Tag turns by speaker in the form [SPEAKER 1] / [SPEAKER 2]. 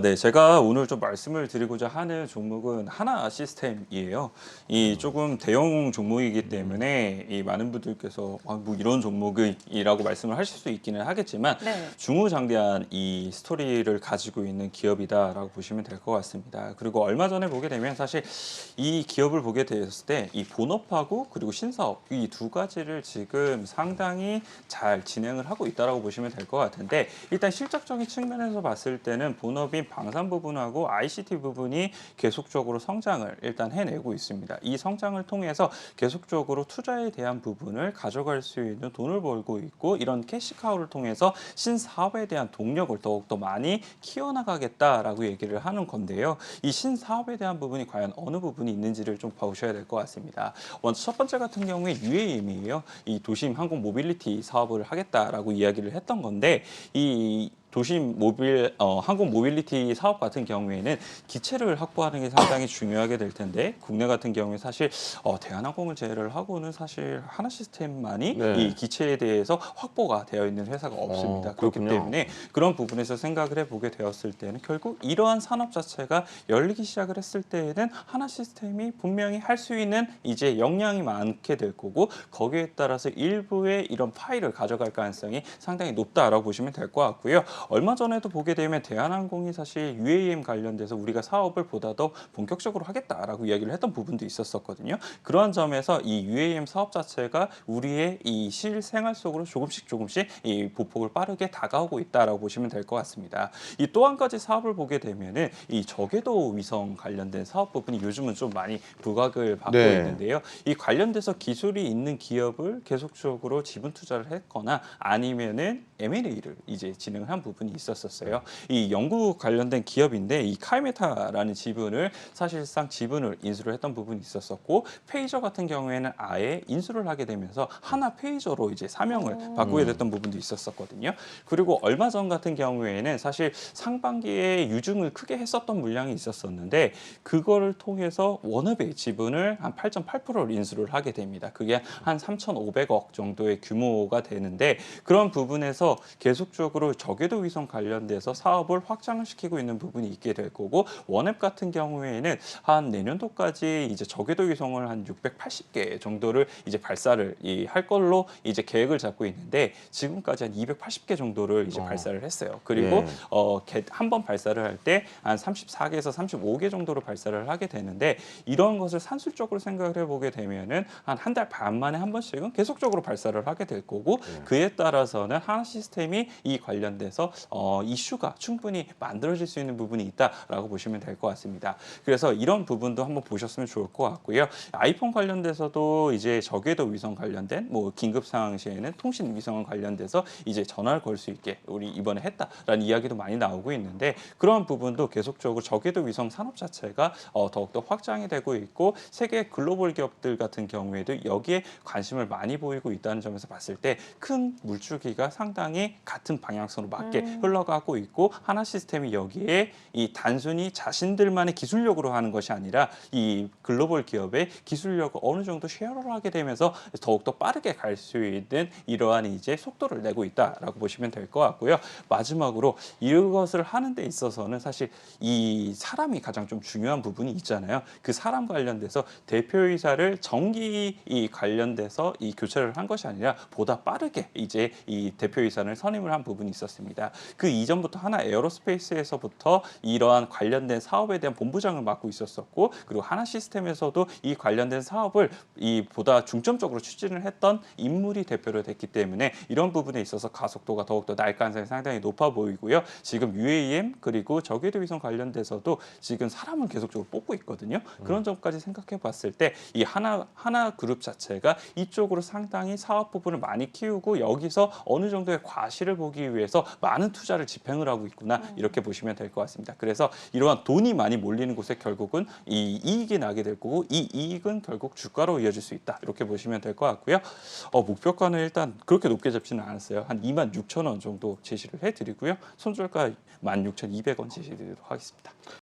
[SPEAKER 1] 네. 제가 오늘 좀 말씀을 드리고자 하는 종목은 하나 시스템이에요. 이 조금 대형 종목이기 때문에 이 많은 분들께서 뭐 이런 종목이라고 말씀을 하실 수 있기는 하겠지만
[SPEAKER 2] 네.
[SPEAKER 1] 중후장대한 이 스토리를 가지고 있는 기업이다라고 보시면 될 것 같습니다. 그리고 얼마 전에 보게 되면 사실 이 기업을 보게 되었을 때 이 본업하고 그리고 신사업 이 두 가지를 지금 상당히 잘 진행을 하고 있다라고 보시면 될 것 같은데 일단 실적적인 측면에서 봤을 때는 본업인 방산 부분하고 ICT 부분이 계속적으로 성장을 일단 해내고 있습니다. 이 성장을 통해서 계속적으로 투자에 대한 부분을 가져갈 수 있는 돈을 벌고 있고 이런 캐시카우를 통해서 신사업에 대한 동력을 더욱더 많이 키워나가겠다라고 얘기를 하는 건데요. 이 신사업에 대한 부분이 과연 어느 부분이 있는지를 좀 보셔야 될 것 같습니다. 먼저 첫 번째 같은 경우에 UAM이에요. 이 도심 항공 모빌리티 사업을 하겠다라고 이야기를 했던 건데 이 도심 항공 모빌리티 사업 같은 경우에는 기체를 확보하는 게 상당히 중요하게 될 텐데 국내 같은 경우에 사실 대한항공을 제외를 하고는 사실 하나 시스템만이
[SPEAKER 3] 네.
[SPEAKER 1] 이 기체에 대해서 확보가 되어 있는 회사가 없습니다. 그렇기
[SPEAKER 3] 그렇군요.
[SPEAKER 1] 때문에 그런 부분에서 생각을 해보게 되었을 때는 결국 이러한 산업 자체가 열리기 시작을 했을 때에는 하나 시스템이 분명히 할 수 있는 이제 역량이 많게 될 거고 거기에 따라서 일부의 이런 파일을 가져갈 가능성이 상당히 높다라고 보시면 될 것 같고요. 얼마 전에도 보게 되면 대한항공이 사실 UAM 관련돼서 우리가 사업을 보다 더 본격적으로 하겠다라고 이야기를 했던 부분도 있었거든요. 그러한 점에서 이 UAM 사업 자체가 우리의 이 실생활 속으로 조금씩 이 보폭을 빠르게 다가오고 있다라고 보시면 될 것 같습니다. 이 또 한 가지 사업을 보게 되면은 이 저궤도 위성 관련된 사업 부분이 요즘은 좀 많이 부각을 받고
[SPEAKER 3] 네.
[SPEAKER 1] 있는데요. 이 관련돼서 기술이 있는 기업을 계속적으로 지분 투자를 했거나 아니면은 M&A를 이제 진행을 한 부분이 있었어요. 이 영국 관련된 기업인데 이 카이메타라는 사실상 지분을 인수를 했던 부분이 있었었고 페이저 같은 경우에는 아예 인수를 하게 되면서 하나 페이저로 이제 사명을 바꾸게 됐던 부분도 있었거든요. 그리고 얼마 전 같은 경우에는 사실 상반기에 유증을 크게 했었던 물량이 있었었는데 그거를 통해서 워너비의 지분을 한 8.8%를 인수를 하게 됩니다. 그게 한 3,500억 정도의 규모가 되는데 그런 부분에서 계속적으로 저궤도 위성 관련돼서 사업을 확장을 시키고 있는 부분이 있게 될 거고 원앱 같은 경우에는 한 내년도까지 이제 저궤도 위성을 한 680개 정도를 이제 발사를 할 걸로 이제 계획을 잡고 있는데 지금까지 한 280개 정도를 이제 발사를 했어요. 그리고
[SPEAKER 3] 예.
[SPEAKER 1] 한 번 발사를 할 때 한 34개에서 35개 정도로 발사를 하게 되는데 이런 것을 산술적으로 생각을 해보게 되면은 한 달 반 만에 한 번씩은 계속적으로 발사를 하게 될 거고 그에 따라서는 하나 시스템이 이 관련돼서 이슈가 충분히 만들어질 수 있는 부분이 있다라고 보시면 될 것 같습니다. 그래서 이런 부분도 한번 보셨으면 좋을 것 같고요. 아이폰 관련돼서도 이제 저궤도 위성 관련된 뭐 긴급 상황 시에는 통신 위성 관련돼서 이제 전화를 걸 수 있게 우리 이번에 했다라는 이야기도 많이 나오고 있는데 그런 부분도 계속적으로 저궤도 위성 산업 자체가 더욱더 확장이 되고 있고 세계 글로벌 기업들 같은 경우에도 여기에 관심을 많이 보이고 있다는 점에서 봤을 때 큰 물줄기가 상당히 같은 방향성으로 맞게 흘러가고 있고 하나 시스템이 여기에 이 단순히 자신들만의 기술력으로 하는 것이 아니라 이 글로벌 기업의 기술력을 어느 정도 쉐어를 하게 되면서 더욱더 빠르게 갈 수 있는 이러한 이제 속도를 내고 있다라고 보시면 될 것 같고요. 마지막으로 이것을 하는 데 있어서는 사실 이 사람이 가장 좀 중요한 부분이 있잖아요. 그 사람 관련돼서 대표이사를 정기 관련돼서 이 교체를 한 것이 아니라 보다 빠르게 이제 이 대표이사를 선임을 한 부분이 있었습니다. 그 이전부터 하나 에어로스페이스에서부터 이러한 관련된 사업에 대한 본부장을 맡고 있었었고 그리고 하나 시스템에서도 이 관련된 사업을 보다 중점적으로 추진을 했던 인물이 대표로 됐기 때문에 이런 부분에 있어서 가속도가 더욱더 날 가능성이 상당히 높아 보이고요. 지금 UAM 그리고 저궤도 위성 관련돼서도 지금 사람을 계속적으로 뽑고 있거든요. 그런 점까지 생각해 봤을 때 이 하나 그룹 자체가 이쪽으로 상당히 사업 부분을 많이 키우고 여기서 어느 정도의 과실을 보기 위해서 많은 투자를 집행을 하고 있구나 이렇게 보시면 될 것 같습니다. 그래서 이러한 돈이 많이 몰리는 곳에 결국은 이 이익이 나게 될 거고 이 이익은 결국 주가로 이어질 수 있다 이렇게 보시면 될 것 같고요. 목표가는 일단 그렇게 높게 잡지는 않았어요. 한 26,000원 정도 제시를 해드리고요. 손절가 16,200원 제시드리도록 하겠습니다.